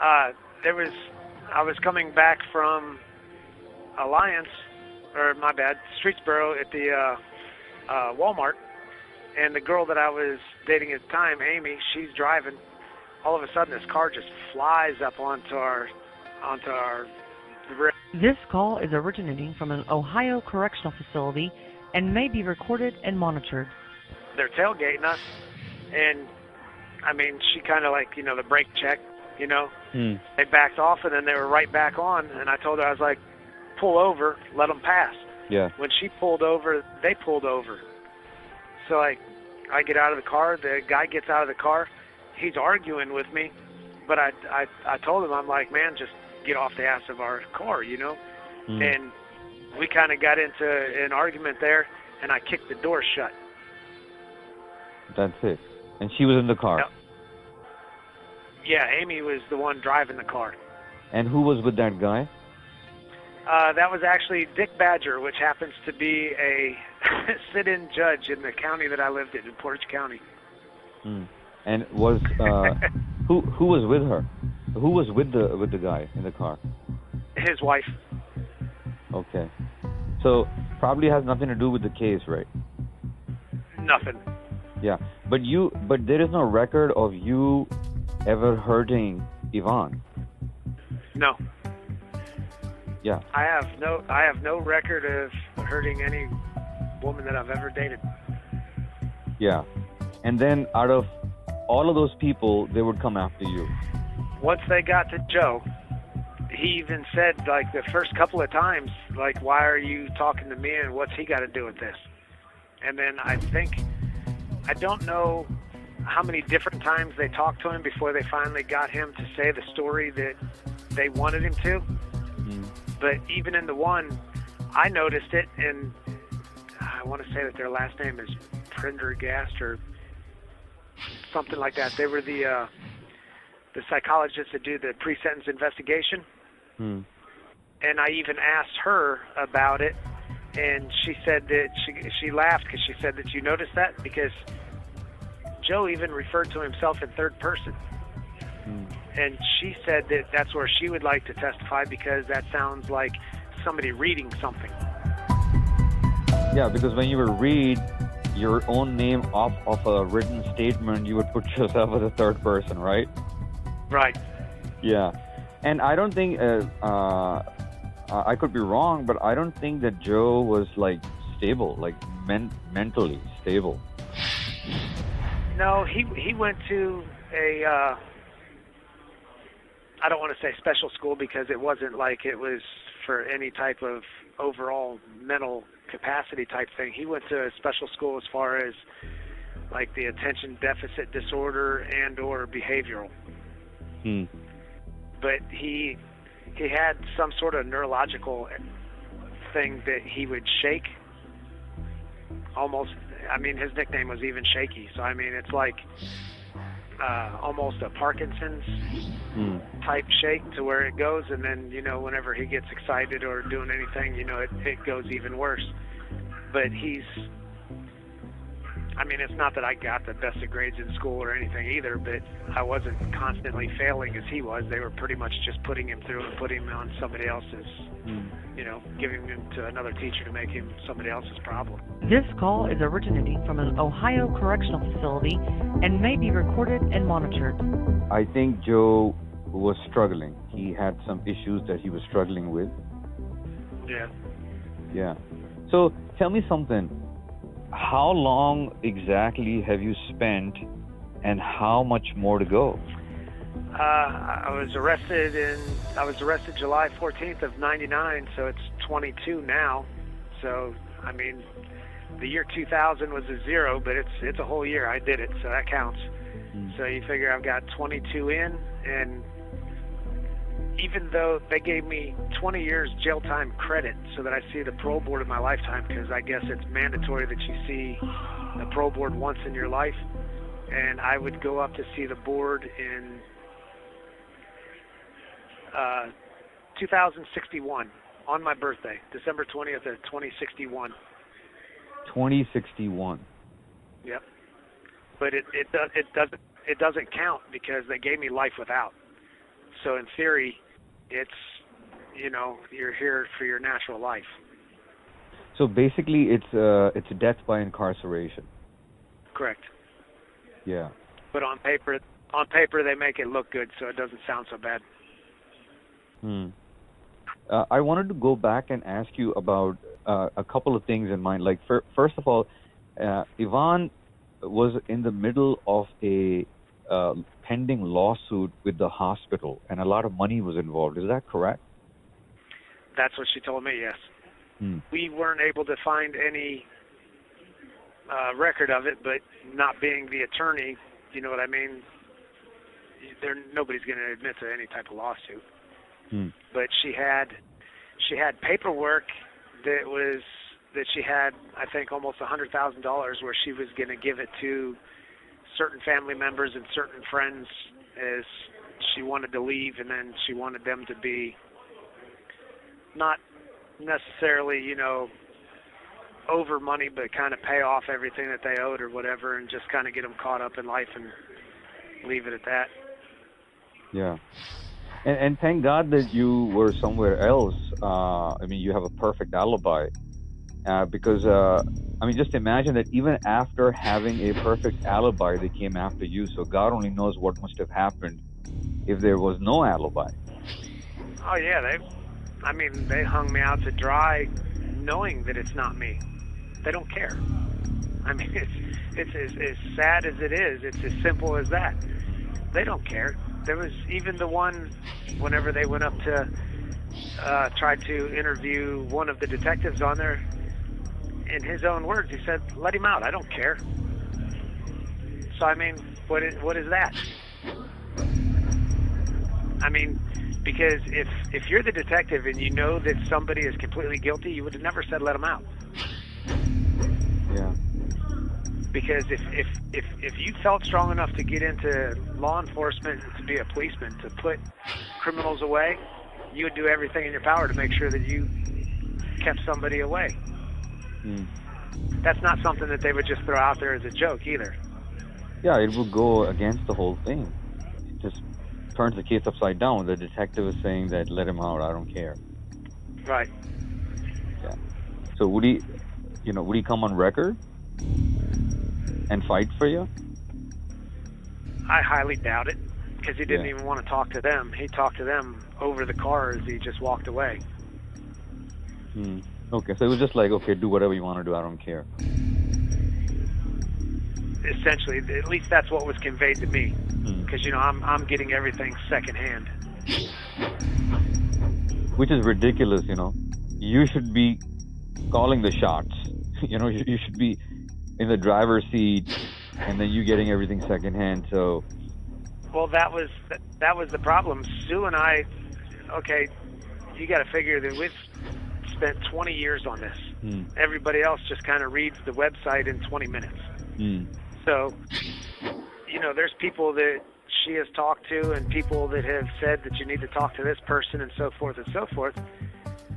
I was coming back from Streetsboro at the Walmart, and the girl that I was dating at the time, Amy, she's driving. All of a sudden, this car just flies up onto our This call is originating from an Ohio correctional facility and may be recorded and monitored. They're tailgating us, and I mean, she kind of like, the brake check, You know, Hmm. they backed off and then they were right back on. And I told her, I was like, pull over, let them pass. Yeah. When she pulled over, they pulled over. So I get out of the car. The guy gets out of the car. He's arguing with me, but I told him, I'm like, man, just get off the ass of our car, you know. And we kind of got into an argument there, and I kicked the door shut. That's it. And she was in the car. Yeah, Amy was the one driving the car. And who was with that guy? That was actually Dick Badger, which happens to be a sit-in judge in the county that I lived in Portage County. And was who was with her? Who was with the guy in the car? His wife. Okay. So probably has nothing to do with the case, right? Nothing. Yeah. But there is no record of you ever hurting Yvonne. No. Yeah. I have no record of hurting any woman that I've ever dated. Yeah. And then out of all of those people, they would come after you. Once they got to Joe, he even said, like, the first couple of times, like, why are you talking to me and what's he got to do with this? And then I don't know how many different times they talked to him before they finally got him to say the story that they wanted him to. But even in the one, I noticed it, and I want to say that their last name is Prendergast or something like that. They were the psychologists that do the pre-sentence investigation. And I even asked her about it, and she said that she laughed because she said that you noticed that because Joe even referred to himself in third person. And she said that that's where she would like to testify because that sounds like somebody reading something. Yeah, because when you would read your own name off of a written statement, you would put yourself as a third person, right? Right. Yeah. And I don't think, I could be wrong, but I don't think that Joe was, like, stable, like, mentally stable. No, he went to a, I don't want to say special school because it wasn't like it was for any type of overall mental capacity type thing. He went to a special school as far as, like, the attention deficit disorder and or behavioral. But he had some sort of neurological thing that he would shake. Almost, I mean, his nickname was even Shaky. So, I mean, it's like almost a Parkinson's type shake to where it goes. And then, you know, whenever he gets excited or doing anything, you know, it goes even worse. But I mean, it's not that I got the best of grades in school or anything either, but I wasn't constantly failing as he was. They were pretty much just putting him through and putting him on somebody else's, you know, giving him to another teacher to make him somebody else's problem. This call is originating from an Ohio correctional facility and may be recorded and monitored. I think Joe was struggling. He had some issues that he was struggling with. Yeah. Yeah. So tell me something. How long exactly have you spent and how much more to go? I was arrested July 14th of 99, so it's 22 now. So, I mean, the year 2000 was a 0, but it's a whole year. I did it, so that counts. So you figure I've got 22 in, and even though they gave me 20 years jail time credit so that I see the parole board in my lifetime, because I guess it's mandatory that you see the parole board once in your life, and I would go up to see the board in 2061 on my birthday, December 20th of 2061. 2061. Yep. But it doesn't count because they gave me life without. So in theory, it's, you know, you're here for your natural life. So basically, it's a death by incarceration. Correct. Yeah. But on paper they make it look good, so it doesn't sound so bad. I wanted to go back and ask you about a couple of things in mind. Like, first of all, Yvonne was in the middle of a pending lawsuit with the hospital, and a lot of money was involved. Is that correct? That's what she told me, yes. Hmm. We weren't able to find any record of it, but not being the attorney, you know what I mean? Nobody's going to admit to any type of lawsuit. Hmm. But she had paperwork that she had, I think, almost $100,000, where she was going to give it to certain family members and certain friends as she wanted to leave, and then she wanted them to be not necessarily, you know, over money, but kind of pay off everything that they owed or whatever, and just kind of get them caught up in life and leave it at that. Yeah. And thank God that you were somewhere else. I mean, you have a perfect alibi. Because, I mean, just imagine that even after having a perfect alibi, they came after you. So God only knows what must have happened if there was no alibi. Oh, yeah. They hung me out to dry knowing that it's not me. They don't care. I mean, it's as sad as it is. It's as simple as that. They don't care. There was even the one, whenever they went up to try to interview one of the detectives on there, in his own words, he said, "Let him out. I don't care." So, I mean, what is that? I mean, because if you're the detective and you know that somebody is completely guilty, you would have never said, "Let him out." Yeah. Because if you felt strong enough to get into law enforcement, to be a policeman, to put criminals away, you would do everything in your power to make sure that you kept somebody away. Mm. That's not something that they would just throw out there as a joke either. Yeah, it would go against the whole thing. It just turns the case upside down. The detective is saying that, "Let him out, I don't care." Right. Yeah. So would he come on record and fight for you? I highly doubt it, because he didn't Yeah. even want to talk to them. He talked to them over the car as he just walked away. Hmm. Okay, so it was just like, okay, do whatever you want to do, I don't care. Essentially, at least that's what was conveyed to me, because I'm getting everything secondhand. Which is ridiculous, you know. You should be calling the shots. You should be in the driver's seat, and then you getting everything secondhand. So, well, that was the problem. Sue and I, okay, you got to figure that we've spent 20 years on this. Everybody else just kind of reads the website in 20 minutes. So, there's people that she has talked to and people that have said that you need to talk to this person and so forth and so forth.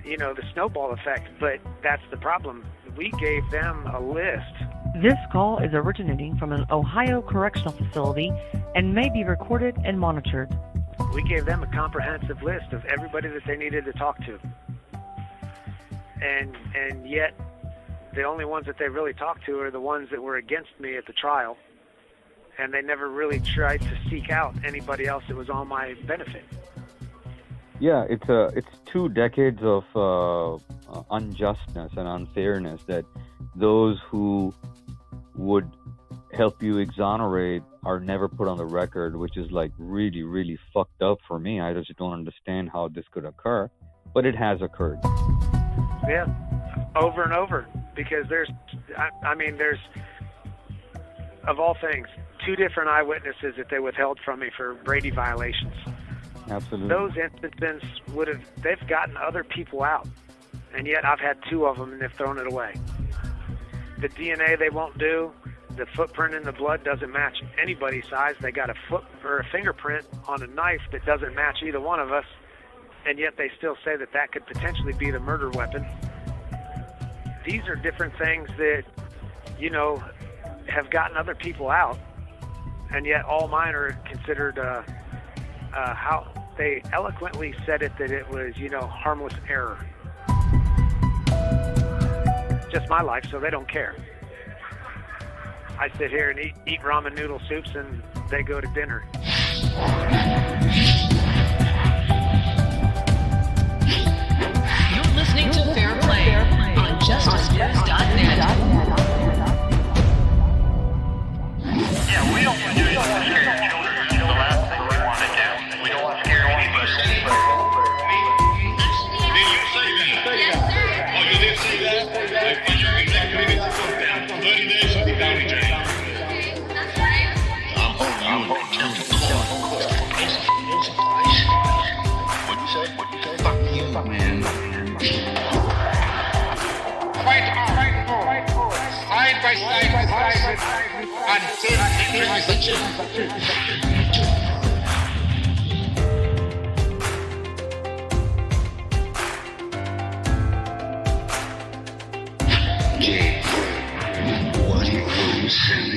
The snowball effect, but that's the problem. We gave them a list. This call is originating from an Ohio correctional facility and may be recorded and monitored. We gave them a comprehensive list of everybody that they needed to talk to. And yet, the only ones that they really talked to are the ones that were against me at the trial. And they never really tried to seek out anybody else that was on my benefit. yeah, it's 2 decades of unjustness and unfairness that those who would help you exonerate are never put on the record, which is like really, really fucked up for me. I just don't understand how this could occur, but it has occurred. Yeah, over and over, because there's, of all things, 2 different eyewitnesses that they withheld from me for Brady violations. Absolutely. Those incidents they've gotten other people out, and yet I've had 2 of them and they've thrown it away. The DNA they won't do, the footprint in the blood doesn't match anybody's size. They got a foot or a fingerprint on a knife that doesn't match either one of us, and yet they still say that could potentially be the murder weapon. These are different things that, have gotten other people out, and yet all mine are considered, how they eloquently said it, that it was, harmless error. Just my life, so they don't care. I sit here and eat ramen noodle soups, and they go to dinner. You're listening to Fairplay on JusticeNews.net. Yeah, we don't produce Fuck you, man. Fight on. Side by side, until victory is achieved. What he will send.